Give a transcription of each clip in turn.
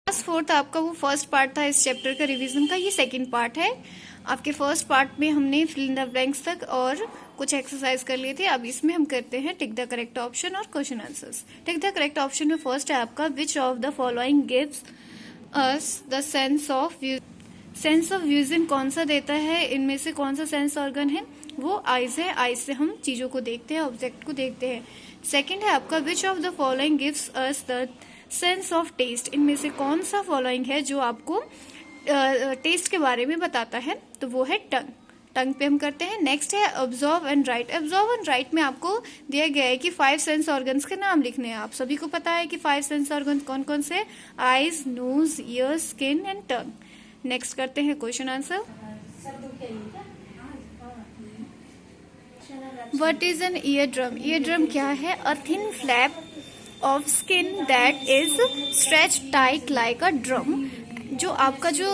Class fourth आपका वो first part था इस चैप्टर का रिवीजन का, ये सेकंड पार्ट है। आपके फर्स्ट पार्ट में हमने फिल इन द ब्लैंक्स तक और कुछ एक्सरसाइज कर लिए थे। अब इसमें हम करते हैं टिक द करेक्ट ऑप्शन और question answers. Tick the correct option में फर्स्ट है आपका which of the following gives us the sense of vision. कौन सा देता है, इनमें से कौन सा सेंस ऑर्गन है? वो आइज है। आइज से हम चीजों को देखते हैं, ऑब्जेक्ट को देखते हैं। सेकंड है आपका which of the following gives us the sense of taste. इनमें से कौन सा फॉलोइंग है जो आपको टेस्ट के बारे में बताता है? तो वो है टंग। टंग पे हम करते हैं। नेक्स्ट है observe and right. Observe and right में आपको दिया गया है कि 5 सेंस ऑर्गन्स के नाम लिखने हैं। आप सभी को पता है कि 5 सेंस ऑर्गन्स कौन कौन से? Eyes, nose, ear, skin and tongue. Next करते हैं question answer. What is an ear drum? Ear drum क्या है? A thin flap of skin that is stretch tight like a drum. जो आपका जो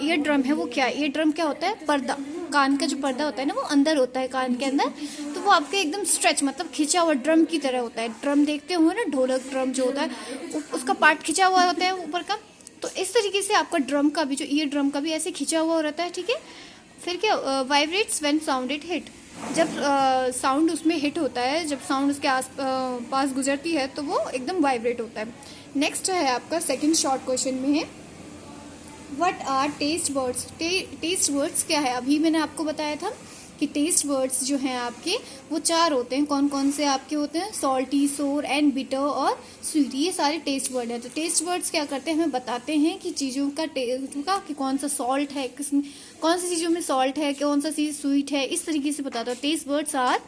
ईयर ड्रम है वो क्या? ईयर ड्रम क्या होता है? पर्दा। कान का जो पर्दा होता है ना वो अंदर होता है कान के अंदर, तो वो आपके एकदम स्ट्रेच मतलब खिंचा हुआ ड्रम की तरह होता है। ड्रम देखते हो ना, ढोलक ड्रम जो होता है उसका पार्ट खिंचा हुआ होता है ऊपर का। तो इस तरीके से आपका ड्रम का भी, जो ईयर ड्रम का भी ऐसे खिंचा हुआ रहता है। ठीक है। फिर क्या? Vibrates when sound it hit. जब साउंड उसमें हिट होता है, जब साउंड उसके पास गुजरती है तो वो एकदम वाइब्रेट होता है। नेक्स्ट है आपका सेकंड शॉर्ट क्वेश्चन में है what are taste words. Taste words क्या है? अभी मैंने आपको बताया था कि टेस्ट वर्ड्स जो हैं आपके वो 4 होते हैं। कौन कौन से आपके होते हैं? सॉल्टी, सोर एंड बिटर और स्वीट। ये सारे टेस्ट वर्ड है। तो टेस्ट वर्ड्स क्या करते हैं? हमें बताते हैं कि चीज़ों का टेस्ट का, कि कौन सा सॉल्ट है, किसमें कौन सी चीज़ों में सॉल्ट है, कौन सा चीज़ स्वीट है, इस तरीके से बताता है। Taste words are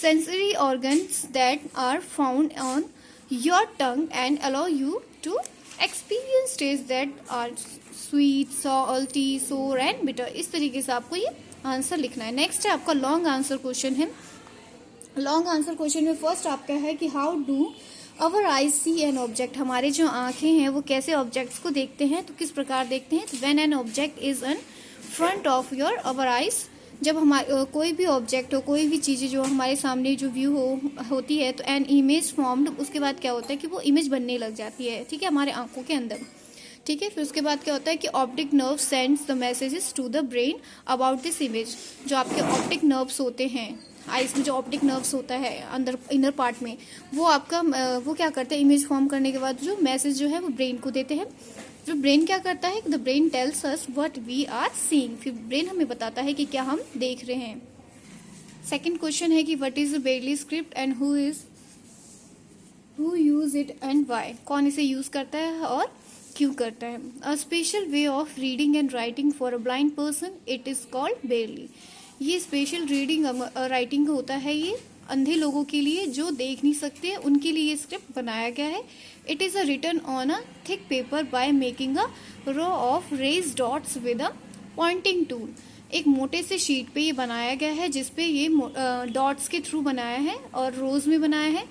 sensory organs that are found on your tongue and allow you to experience taste that are sweet, salty, sour and bitter. इस तरीके से आपको ये आंसर लिखना है। नेक्स्ट है आपका लॉन्ग आंसर क्वेश्चन है। लॉन्ग आंसर क्वेश्चन में फर्स्ट आपका है कि how do our eyes see an object. हमारे जो आंखें हैं वो कैसे ऑब्जेक्ट्स को देखते हैं? तो किस प्रकार देखते हैं? When an object is in front of your our eyes. जब हमारे कोई भी ऑब्जेक्ट हो, कोई भी चीज़ें जो हमारे सामने जो व्यू होती है, तो एन इमेज फॉर्म्ड, उसके बाद क्या होता है कि वो इमेज बनने लग जाती है। ठीक है, हमारे आंखों के अंदर। ठीक है। फिर उसके बाद क्या होता है कि optic nerve sends the messages to the brain about this image. जो आपके ऑप्टिक नर्व्स होते हैं आइस में, जो ऑप्टिक नर्व्स होता है अंदर इनर पार्ट में, वो आपका वो क्या करते हैं? इमेज फॉर्म करने के बाद जो मैसेज जो है वो ब्रेन को देते हैं। जो ब्रेन क्या करता है? The brain tells us what we are seeing. फिर ब्रेन हमें बताता है कि क्या हम देख रहे हैं। सेकेंड क्वेश्चन है कि what is the बेयरली script and who use it and why. कौन इसे यूज करता है और क्यों करता है? A special way of reading and writing for a blind person, it is called बेयरली। ये स्पेशल रीडिंग राइटिंग होता है, ये अंधे लोगों के लिए जो देख नहीं सकते, उनके लिए ये स्क्रिप्ट बनाया गया है। It is a written on a thick paper by making a row of raised dots with a pointing tool. एक मोटे से शीट पे ये बनाया गया है, जिसपे ये डॉट्स के थ्रू बनाया है और रोज में बनाया है,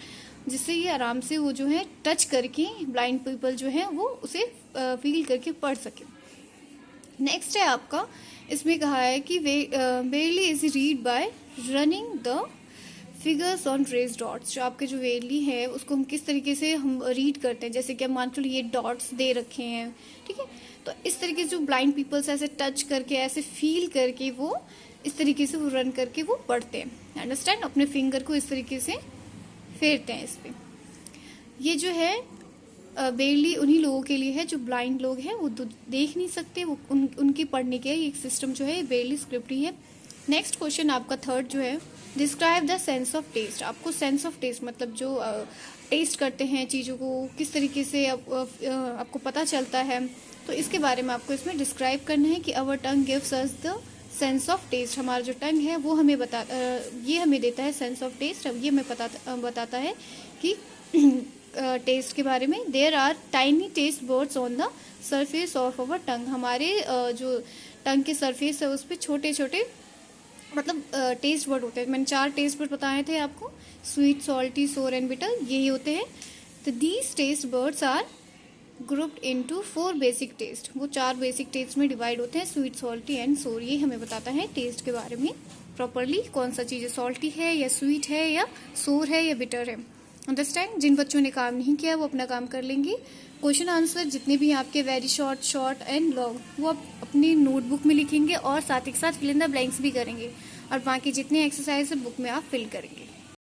जिससे ये आराम से वो जो है टच करके ब्लाइंड पीपल जो है वो उसे फील करके पढ़ सके। नेक्स्ट है आपका, इसमें कहा है कि Braille is read by running the figures on raised dots. जो आपके जो बेयरली है उसको हम किस तरीके से हम रीड करते हैं? जैसे कि मान लो ये डॉट्स दे रखे हैं, ठीक है, तो इस तरीके से जो ब्लाइंड पीपल्स ऐसे टच करके, ऐसे फील करके वो इस तरीके से वो रन करके वो पढ़ते हैं। अंडरस्टैंड? अपने फिंगर को इस तरीके से फेरते हैं इस पे। ये जो है बेयरली उन्हीं लोगों के लिए है जो ब्लाइंड लोग हैं, वो देख नहीं सकते, वो उनकी पढ़ने के एक सिस्टम जो है बेयरली स्क्रिप्ट ही है। नेक्स्ट क्वेश्चन आपका थर्ड जो है describe the sense of taste. आपको सेंस ऑफ टेस्ट मतलब जो टेस्ट करते हैं चीज़ों को, किस तरीके से आपको पता चलता है, तो इसके बारे में आपको इसमें डिस्क्राइब करना है कि our tongue gives us the sense of taste. हमारा जो टंग है वो हमें ये हमें देता है सेंस ऑफ टेस्ट। अब ये हमें बताता है कि टेस्ट के बारे में। There are tiny taste buds on the surface of our tongue. हमारे जो टंग के सरफेस है उस पर छोटे छोटे मतलब टेस्ट वर्ड होते हैं। मैंने 4 टेस्ट वर्ड बताए थे आपको, sweet, salty, sour and bitter, यही होते हैं। तो these taste buds are grouped into 4 basic taste. वो 4 बेसिक टेस्ट में डिवाइड होते हैं, स्वीट, सॉल्टी एंड सोर। ये हमें बताता है टेस्ट के बारे में प्रॉपरली, कौन सा चीज़ सॉल्टी है या स्वीट है या सोर है या बिटर है। अंडरस्टैंड। जिन बच्चों ने काम नहीं किया वो अपना काम कर लेंगी। क्वेश्चन आंसर जितने भी आपके very short, short and long, वो आप अपनी नोटबुक में लिखेंगे और साथ ही साथ फिल इन द ब्लैंक्स भी करेंगे, और बाकी जितने एक्सरसाइज है बुक में आप फिल करेंगे।